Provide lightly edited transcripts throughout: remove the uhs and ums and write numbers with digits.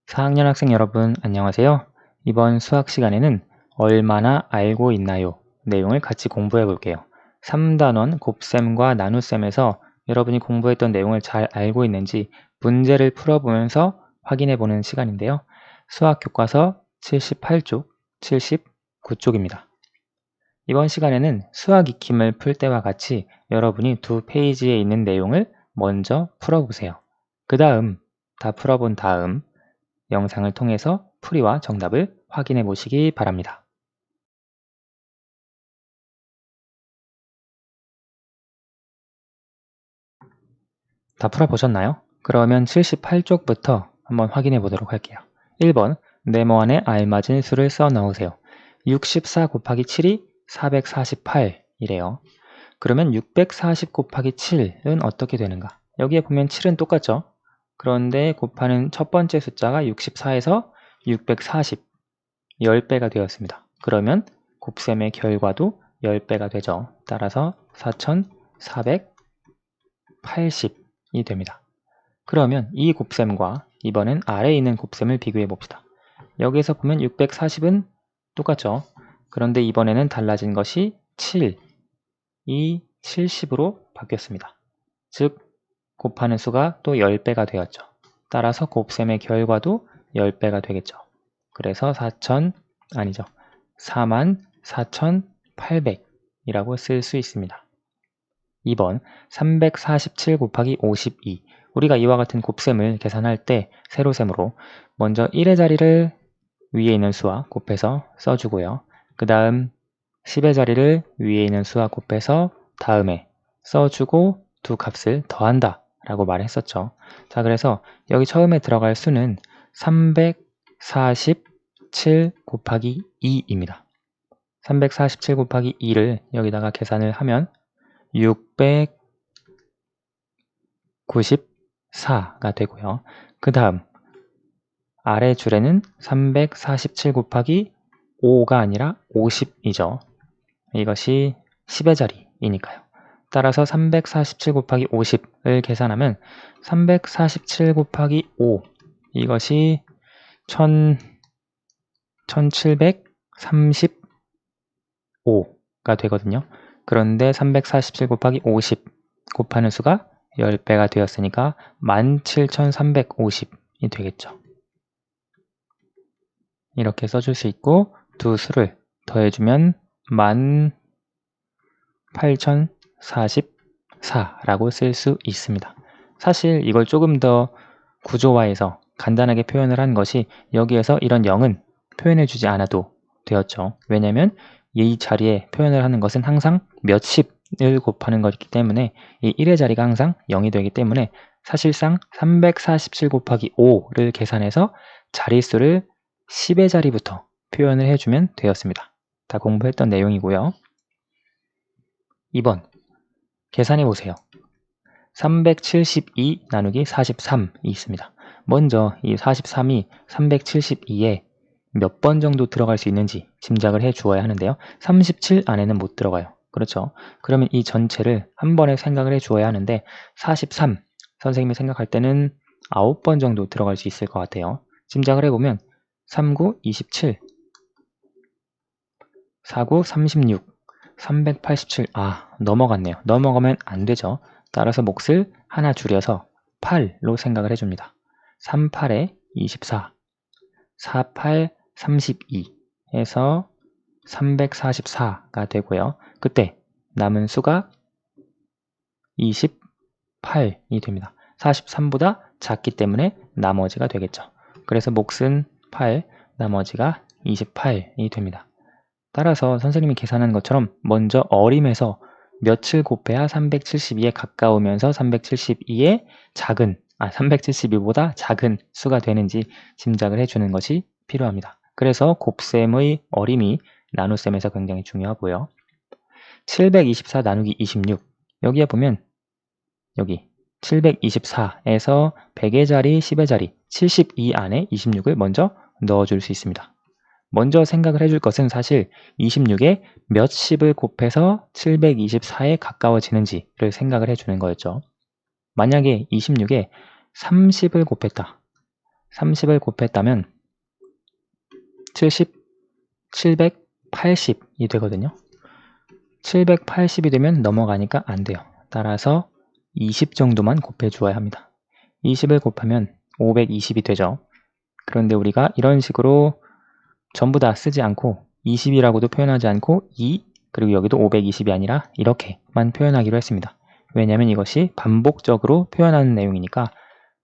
4학년 학생 여러분 안녕하세요. 이번 수학 시간에는 얼마나 알고 있나요? 내용을 같이 공부해 볼게요. 3단원 곱셈과 나눗셈에서 여러분이 공부했던 내용을 잘 알고 있는지 문제를 풀어보면서 확인해 보는 시간인데요. 수학 교과서 78쪽, 79쪽입니다. 이번 시간에는 수학 익힘을 풀 때와 같이 여러분이 두 페이지에 있는 내용을 먼저 풀어보세요. 그 다음 다 풀어본 다음 영상을 통해서 풀이와 정답을 확인해 보시기 바랍니다. 다 풀어보셨나요? 그러면 78쪽부터 한번 확인해 보도록 할게요. 1번 네모 안에 알맞은 수를 써 넣으세요. 64 곱하기 7이 448이래요. 그러면 640 곱하기 7은 어떻게 되는가? 여기에 보면 7은 똑같죠? 그런데 곱하는 첫 번째 숫자가 64에서 640, 10배가 되었습니다. 그러면 곱셈의 결과도 10배가 되죠. 따라서 4480이 됩니다. 그러면 이 곱셈과 이번엔 아래에 있는 곱셈을 비교해 봅시다. 여기에서 보면 640은 똑같죠. 그런데 이번에는 달라진 것이 7, 이 70으로 바뀌었습니다. 즉 곱하는 수가 또 10배가 되었죠. 따라서 곱셈의 결과도 10배가 되겠죠. 그래서 44,800이라고 쓸 수 있습니다. 2번 347 곱하기 52 우리가 이와 같은 곱셈을 계산할 때 세로셈으로 먼저 1의 자리를 위에 있는 수와 곱해서 써주고요. 그 다음 10의 자리를 위에 있는 수와 곱해서 다음에 써주고 두 값을 더한다 라고 말했었죠. 자, 그래서 여기 처음에 들어갈 수는 347 곱하기 2입니다. 347 곱하기 2를 여기다가 계산을 하면 694가 되고요. 그 다음 아래 줄에는 347 곱하기 5가 아니라 50이죠. 이것이 10의 자리이니까요. 따라서 347 곱하기 50을 계산하면 347 곱하기 5 이것이 1735가 되거든요. 그런데 347 곱하기 50 곱하는 수가 10배가 되었으니까 17,350이 되겠죠. 이렇게 써줄 수 있고 두 수를 더해주면 18,044라고 쓸 수 있습니다. 사실 이걸 조금 더 구조화해서 간단하게 표현을 한 것이 여기에서 이런 0은 표현해주지 않아도 되었죠. 왜냐하면 이 자리에 표현을 하는 것은 항상 몇십을 곱하는 것이기 때문에 이 1의 자리가 항상 0이 되기 때문에 사실상 347 곱하기 5를 계산해서 자릿수를 10의 자리부터 표현을 해주면 되었습니다. 다 공부했던 내용이고요. 2번 계산해 보세요. 372 나누기 43이 있습니다. 먼저 이 43이 372에 몇 번 정도 들어갈 수 있는지 짐작을 해 주어야 하는데요. 37 안에는 못 들어가요. 그렇죠? 그러면 이 전체를 한 번에 생각을 해 주어야 하는데 43 선생님이 생각할 때는 9번 정도 들어갈 수 있을 것 같아요. 짐작을 해보면 39, 27, 49, 36, 387, 넘어갔네요. 넘어가면 안 되죠. 따라서 몫을 하나 줄여서 8로 생각을 해줍니다. 38에 24, 48, 32 해서 344가 되고요. 그때 남은 수가 28이 됩니다. 43보다 작기 때문에 나머지가 되겠죠. 그래서 몫은 8, 나머지가 28이 됩니다. 따라서 선생님이 계산한 것처럼 먼저 어림에서 몇을 곱해야 372에 가까우면서 372의 작은 372보다 작은 수가 되는지 짐작을 해주는 것이 필요합니다. 그래서 곱셈의 어림이 나눗셈에서 굉장히 중요하고요. 724 나누기 26 여기에 보면 여기 724에서 100의 자리, 10의 자리, 72 안에 26을 먼저 넣어줄 수 있습니다. 먼저 생각을 해줄 것은 사실 26에 몇 10을 곱해서 724에 가까워지는지를 생각을 해주는 거였죠. 만약에 26에 30을 곱했다. 30을 곱했다면 780이 되거든요. 780이 되면 넘어가니까 안 돼요. 따라서 20 정도만 곱해주어야 합니다. 20을 곱하면 520이 되죠. 그런데 우리가 이런 식으로 전부 다 쓰지 않고 20이라고도 표현하지 않고 2 그리고 여기도 520이 아니라 이렇게만 표현하기로 했습니다. 왜냐하면 이것이 반복적으로 표현하는 내용이니까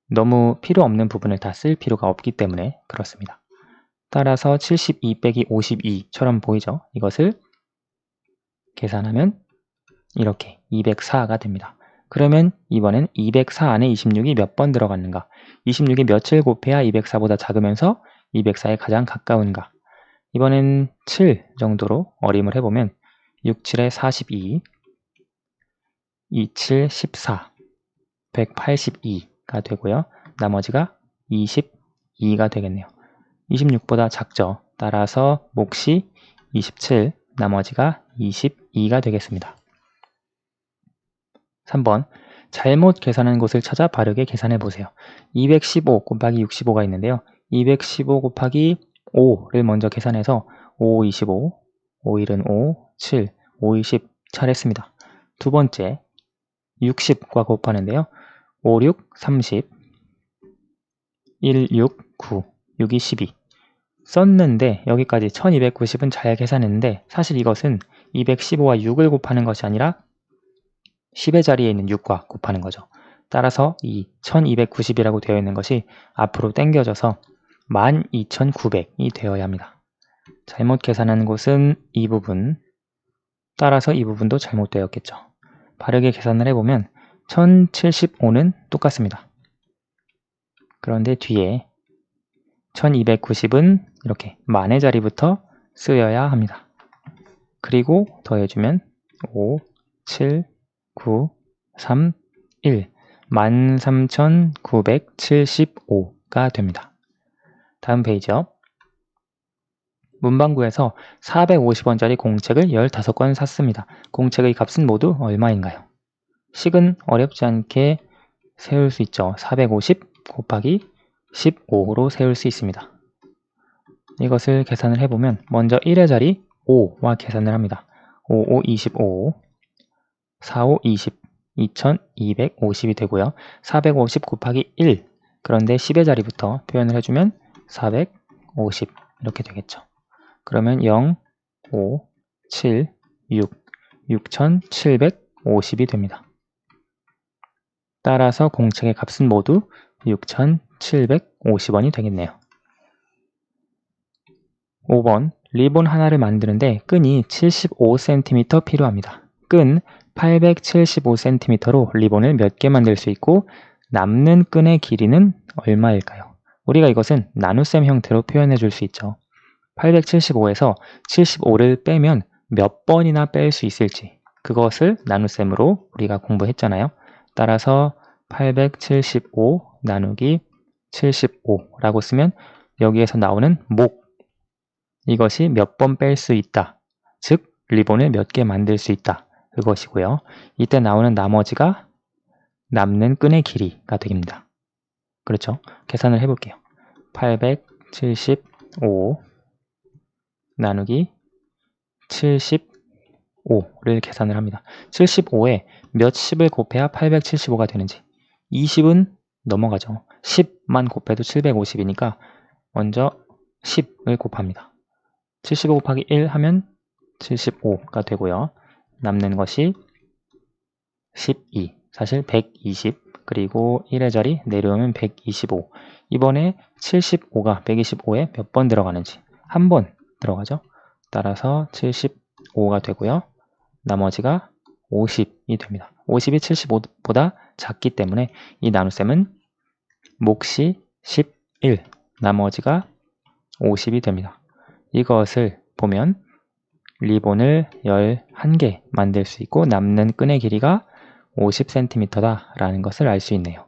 너무 필요 없는 부분을 다 쓸 필요가 없기 때문에 그렇습니다. 따라서 72 빼기 52처럼 보이죠? 이것을 계산하면 이렇게 204가 됩니다. 그러면 이번엔 204 안에 26이 몇 번 들어갔는가? 26이 며칠 곱해야 204보다 작으면서 204에 가장 가까운가? 이번엔 7 정도로 어림을 해보면 6, 7에 42, 2, 7, 14, 182가 되고요. 나머지가 22가 되겠네요. 26보다 작죠. 따라서 몫이 27, 나머지가 22가 되겠습니다. 3번, 잘못 계산한 곳을 찾아 바르게 계산해 보세요. 215 곱하기 65가 있는데요. 215 곱하기 5를 먼저 계산해서 5, 25, 5, 1은 5, 7, 5, 20 잘했습니다. 두 번째, 60과 곱하는데요. 5, 6, 30, 1, 6, 9, 6이 12 썼는데 여기까지 1290은 잘 계산했는데 사실 이것은 215와 6을 곱하는 것이 아니라 10의 자리에 있는 6과 곱하는 거죠. 따라서 이 1290이라고 되어 있는 것이 앞으로 당겨져서 12900이 되어야 합니다. 잘못 계산한 곳은 이 부분, 따라서 이 부분도 잘못되었겠죠. 바르게 계산을 해보면 1075는 똑같습니다. 그런데 뒤에 1290은 이렇게 만의 자리부터 쓰여야 합니다. 그리고 더해주면 5, 7, 9, 3, 1 13,975가 됩니다. 다음 페이지요. 문방구에서 450원짜리 공책을 15권 샀습니다. 공책의 값은 모두 얼마인가요? 식은 어렵지 않게 세울 수 있죠. 450 곱하기 15로 세울 수 있습니다. 이것을 계산을 해보면 먼저 1의 자리 5와 계산을 합니다. 5, 5, 25, 4, 5, 20, 2250이 되고요. 450 곱하기 1, 그런데 10의 자리부터 표현을 해주면 450 이렇게 되겠죠. 그러면 0, 5, 7, 6, 6750이 됩니다. 따라서 공책의 값은 모두 6750원이 되겠네요. 5번, 리본 하나를 만드는데 끈이 75cm 필요합니다. 끈 875cm로 리본을 몇 개 만들 수 있고 남는 끈의 길이는 얼마일까요? 우리가 이것은 나눗셈 형태로 표현해 줄 수 있죠. 875에서 75를 빼면 몇 번이나 뺄 수 있을지 그것을 나눗셈으로 우리가 공부했잖아요. 따라서 875 나누기 75라고 쓰면 여기에서 나오는 목, 이것이 몇 번 뺄 수 있다. 즉 리본을 몇 개 만들 수 있다. 그것이고요. 이때 나오는 나머지가 남는 끈의 길이가 됩니다. 그렇죠? 계산을 해볼게요. 875 나누기 75를 계산을 합니다. 75에 몇 10을 곱해야 875가 되는지 20은 넘어가죠. 10만 곱해도 750이니까 먼저 10을 곱합니다. 75 곱하기 1 하면 75가 되고요. 남는 것이 12, 사실 120, 그리고 1의 자리 내려오면 125. 이번에 75가 125에 몇 번 들어가는지 한 번 들어가죠. 따라서 75가 되고요. 나머지가 50이 됩니다. 50이 75보다 작기 때문에 이 나눗셈은 몫이 11, 나머지가 50이 됩니다. 이것을 보면 리본을 11개 만들 수 있고 남는 끈의 길이가 50cm다 라는 것을 알 수 있네요.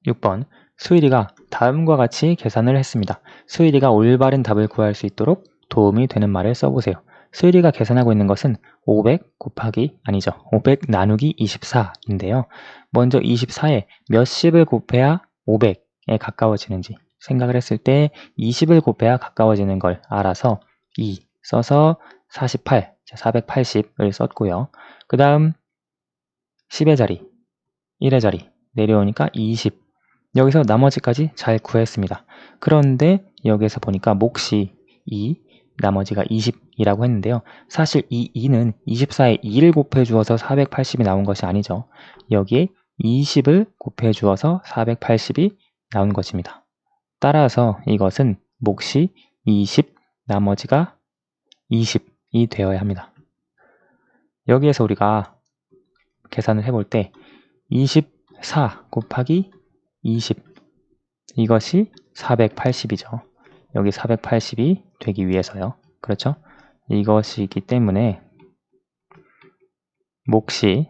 6번, 수일이가 다음과 같이 계산을 했습니다. 수일이가 올바른 답을 구할 수 있도록 도움이 되는 말을 써보세요. 수일이가 계산하고 있는 것은 500 나누기 24인데요. 먼저 24에 몇 10을 곱해야 500에 가까워지는지 생각을 했을 때 20을 곱해야 가까워지는 걸 알아서 2 써서 48, 480을 썼고요. 그 다음 10의 자리, 1의 자리 내려오니까 20. 여기서 나머지까지 잘 구했습니다. 그런데 여기서 보니까 몫이 2, 나머지가 20이라고 했는데요. 사실 이 2는 24에 2를 곱해 주어서 480이 나온 것이 아니죠. 여기에 20을 곱해 주어서 480이 나온 것입니다. 따라서 이것은 몫이 20, 나머지가 20이 되어야 합니다. 여기에서 우리가 계산을 해볼 때 24 곱하기 20, 이것이 480이죠. 여기 480이 되기 위해서요. 그렇죠? 이것이기 때문에 몫이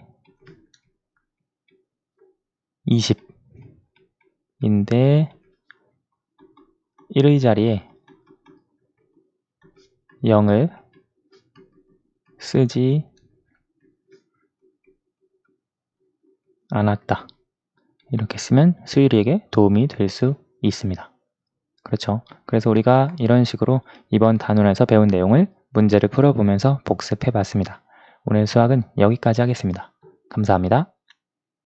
20인데 1의 자리에 0을 쓰지 않았다. 이렇게 쓰면 수일이에게 도움이 될 수 있습니다. 그렇죠? 그래서 우리가 이런 식으로 이번 단원에서 배운 내용을 문제를 풀어보면서 복습해 봤습니다. 오늘 수학은 여기까지 하겠습니다. 감사합니다.